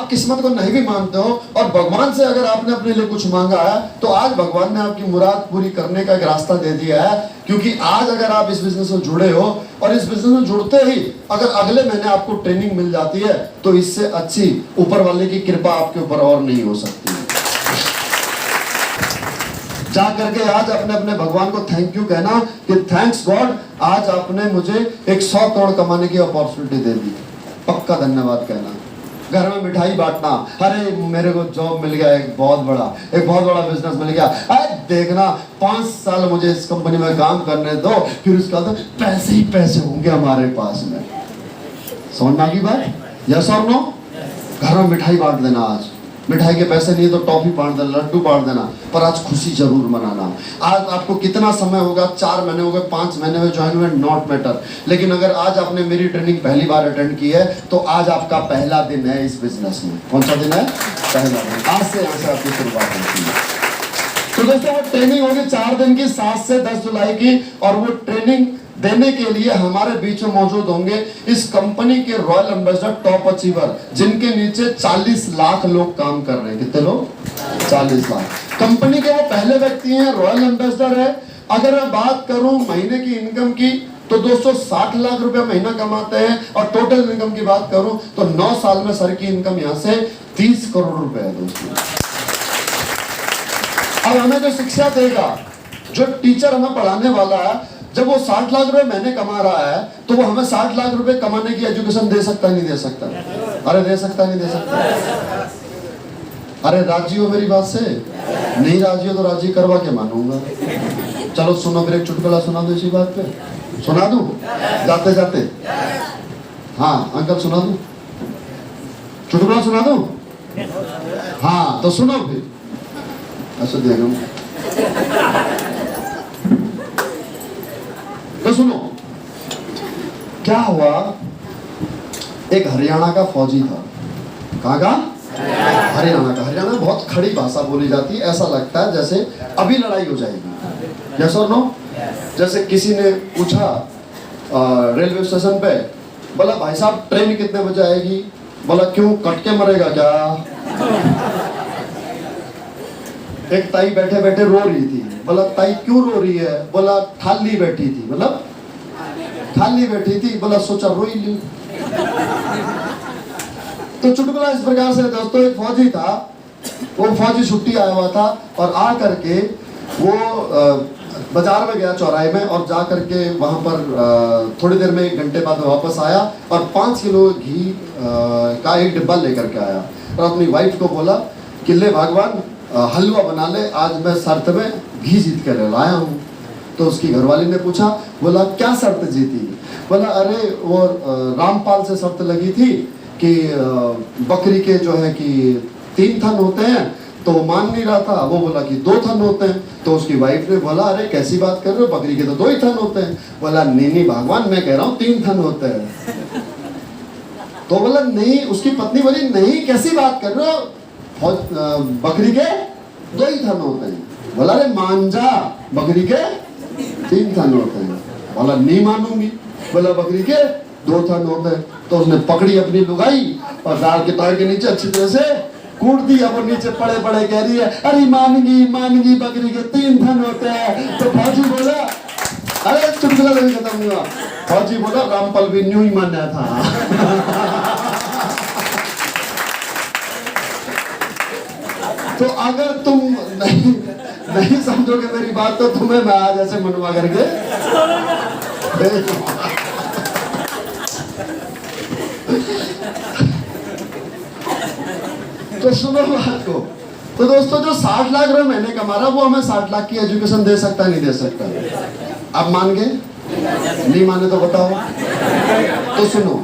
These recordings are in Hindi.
आप किस्मत को नहीं भी मानते हो और भगवान से अगर आपने अपने लिए कुछ मांगा है तो आज भगवान ने आपकी मुराद पूरी करने का एक रास्ता दे दिया है। क्योंकि आज अगर आप इस बिजनेस में जुड़े हो और इस बिजनेस में जुड़ते ही अगर अगले महीने आपको ट्रेनिंग मिल जाती है तो इससे अच्छी ऊपर वाले की कृपा आपके ऊपर और नहीं हो सकती। जा करके आज अपने अपने भगवान को थैंक यू कहना कि थैंक्स गॉड, आज आपने मुझे एक 100 करोड़ कमाने की अपॉर्चुनिटी दे दी। पक्का धन्यवाद कहना। घर में मिठाई बांटना, अरे मेरे को जॉब मिल गया, एक बहुत बड़ा बिजनेस मिल गया, अरे देखना 5 साल मुझे इस कंपनी में काम करने दो, फिर उसके बाद पैसे ही पैसे होंगे हमारे पास में। समझना की बात? यस और नो? घर में मिठाई बांट देना। आज मिठाई के पैसे नहीं तो टॉफी बांट देना, लड्डू बांट देना, पर आज खुशी जरूर मनाना। आज आपको कितना समय होगा, 4 महीने हो गए, 5 महीने में ज्वाइन हुए, नॉट मैटर, लेकिन अगर आज आपने मेरी ट्रेनिंग पहली बार अटेंड की है तो आज आपका पहला दिन है इस बिजनेस में। कौन सा दिन है? पहला दिन। आज से यहाँ से आपकी शुरुआत होती है। तो दोस्तों वो ट्रेनिंग होगी 4 दिन की, 7 से 10 जुलाई की, और वो ट्रेनिंग देने के लिए हमारे बीच में मौजूद होंगे इस कंपनी के रॉयल एम्बेसडर, टॉप अचीवर, जिनके नीचे 40 लाख लोग काम कर रहे हैं। कितने लोग? 40 लाख। कंपनी के वो पहले व्यक्ति हैं, रॉयल एम्बेसडर है। अगर मैं बात करूं महीने की इनकम की तो दोस्तों 60 लाख रुपए महीना कमाते हैं, और टोटल इनकम की बात करूं तो 9 साल में सर की इनकम यहां से 30 करोड़ रुपए है दोस्तों। अब हमें जो शिक्षा देगा, जो टीचर हमें पढ़ाने वाला है, जब वो 60 लाख रुपए महीने कमा रहा है तो वो हमें 60 लाख रुपए कमाने की एजुकेशन दे सकता नहीं दे सकता? अरे दे सकता नहीं दे सकता? अरे राजी हो मेरी बात से? नहीं राजी हो तो राजी करवा के मानूंगा। चलो सुनो, फिर एक चुटकुला सुना दो इसी बात पे। सुना दूं जाते जाते? हाँ अंकल सुना दूं? चुटकुला सुना दूं? हाँ तो सुनो फिर। ऐसा देखो तो सुनो, क्या हुआ, एक हरियाणा का फौजी था। कहाँ का? हरियाणा का। हरियाणा में बहुत खड़ी भाषा बोली जाती है, ऐसा लगता है जैसे अभी लड़ाई हो जाएगी। यस और नो? जैसे किसी ने पूछा रेलवे स्टेशन पे, बोला भाई साहब ट्रेन कितने बजे आएगी? बोला क्यों, कट के मरेगा क्या? एक ताई बैठे बैठे रो रही थी। बोला ताई क्यों रो रही है? बोला थाली बैठी थी। मतलब थाली बैठी थी। बोला सोचा रो ही ली। तो चुटकुला इस प्रकार से दोस्तों, एक फौजी था, वो फौजी छुट्टी आया हुआ था और आ करके वो बाजार में गया चौराहे में, और जा करके वहां पर थोड़ी देर में 1 घंटे बाद वापस आया और 5 किलो घी का एक डिब्बा लेकर के आया और अपनी वाइफ को बोला कि ले भगवान हलवा बना ले, आज मैं शर्त में घी जीत कर लाया हूँ। तो उसकी घरवाली ने पूछा, बोला क्या शर्त जीती? बोला अरे वो रामपाल से शर्त लगी थी कि बकरी के जो है कि 3 थन होते हैं, तो वो मान नहीं रहा था। वो बोला कि 2 थन होते हैं। तो उसकी वाइफ ने बोला अरे कैसी बात कर रहे हो, बकरी के तो 2 ही थन होते हैं। बोला नहीं भगवान मैं कह रहा हूँ 3 थन होते हैं। तो बोला नहीं, उसकी पत्नी बोली नहीं कैसी बात कर रहे हो, बकरी के 2 ही थन होते हैं। बोला अरे मान जा, बकरी के 3 थन होते हैं। बोला नहीं मानूंगी। बोला बकरी के 2 थन होते हैं। तो उसने पकड़ी अपनी लुगाई और दाल के तार के नीचे अच्छी तरह से कूट दिया। वो नीचे पड़े पड़े कह रही है अरे मानगी बकरी के 3 थन होते हैं। तो फौजी बोला, अरे चुटकुला नहीं खत्म हुआ। फौजी बोला रामपाल भी न्यू ही माना था। तो अगर तुम नहीं समझोगे मेरी बात तो तुम्हें मैं आज ऐसे मनवा करके तो सुनो बात को। तो दोस्तों जो 60 लाख रुपए महीने कमा रहा, वो हमें 60 लाख की एजुकेशन दे सकता नहीं दे सकता? आप मान गए? नहीं माने तो बताओ। तो सुनो,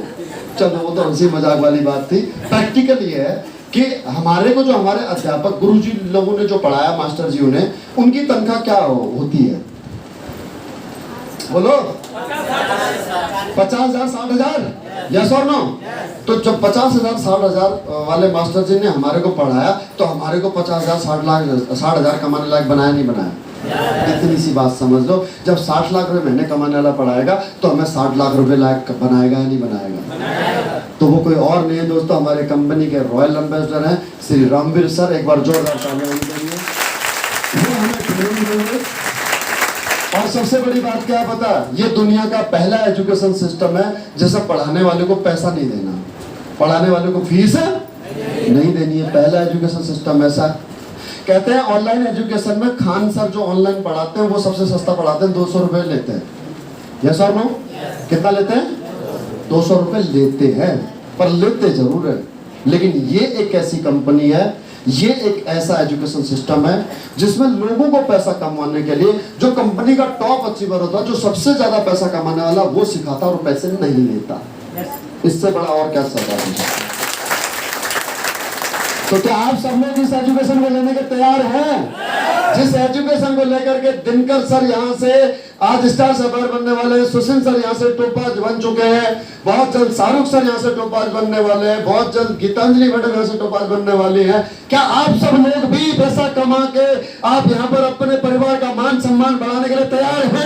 चलो वो तो हंसी मजाक वाली बात थी। प्रैक्टिकल ये है कि हमारे को जो हमारे अध्यापक गुरुजी लोगों ने जो पढ़ाया, मास्टर जी ने, उनकी तनख्वाह क्या होती है? बोलो 50,000 60,000? यस और नो? तो जब 50,000 60,000 वाले मास्टर जी ने हमारे को पढ़ाया तो हमारे को 50,000 60,000 कमाने लायक बनाया नहीं बनाया? इतनी सी बात समझ लो, जब 60 लाख रुपए महीने कमाने वाला पढ़ाएगा तो हमें 60 लाख रुपए लायक बनाएगा या नहीं बनाएगा? तो वो कोई और नहीं है दोस्तों, हमारे कंपनी के रॉयल एम्बेसडर हैं श्री रामवीर सर। एक बार जोरदार तालियां उनके लिए। वो हमें ट्रेनिंग देंगे। और सबसे बड़ी बात क्या है पता, ये दुनिया का पहला एजुकेशन सिस्टम है जिसे पढ़ाने वाले को पैसा नहीं देना, पढ़ाने वाले को फीस नहीं देनी है। पहला एजुकेशन सिस्टम ऐसा। कहते हैं ऑनलाइन एजुकेशन में खान सर जो ऑनलाइन पढ़ाते हैं वो सबसे सस्ता पढ़ाते हैं, 200 रुपए लेते हैं। यस और नो? कितना लेते हैं? 200 रुपए लेते हैं, पर लेते जरूर है। लेकिन ये एक ऐसी कंपनी है, ये एक ऐसा एजुकेशन सिस्टम है जिसमें लोगों को पैसा कमाने के लिए जो कंपनी का टॉप अचीवर होता है, जो सबसे ज्यादा पैसा कमाने वाला, वो सिखाता और पैसे नहीं लेता। इससे बड़ा और क्या सरकार है? तो क्या आप सब लोग इस एजुकेशन को लेने के तैयार हैं? जिस एजुकेशन को लेकर के दिनकर सर यहाँ से आज स्टार सफर बनने वाले हैं, सुशील सर यहाँ से टोपाज बन चुके हैं, बहुत जल्द शाहरुख सर यहाँ से टोपाज बनने वाले हैं, बहुत जल्द गीतांजलि मैडम यहाँ से टोपाज बनने वाली हैं। क्या आप सब लोग भी पैसा कमा के आप यहाँ पर अपने परिवार का मान सम्मान बढ़ाने के लिए तैयार हैं?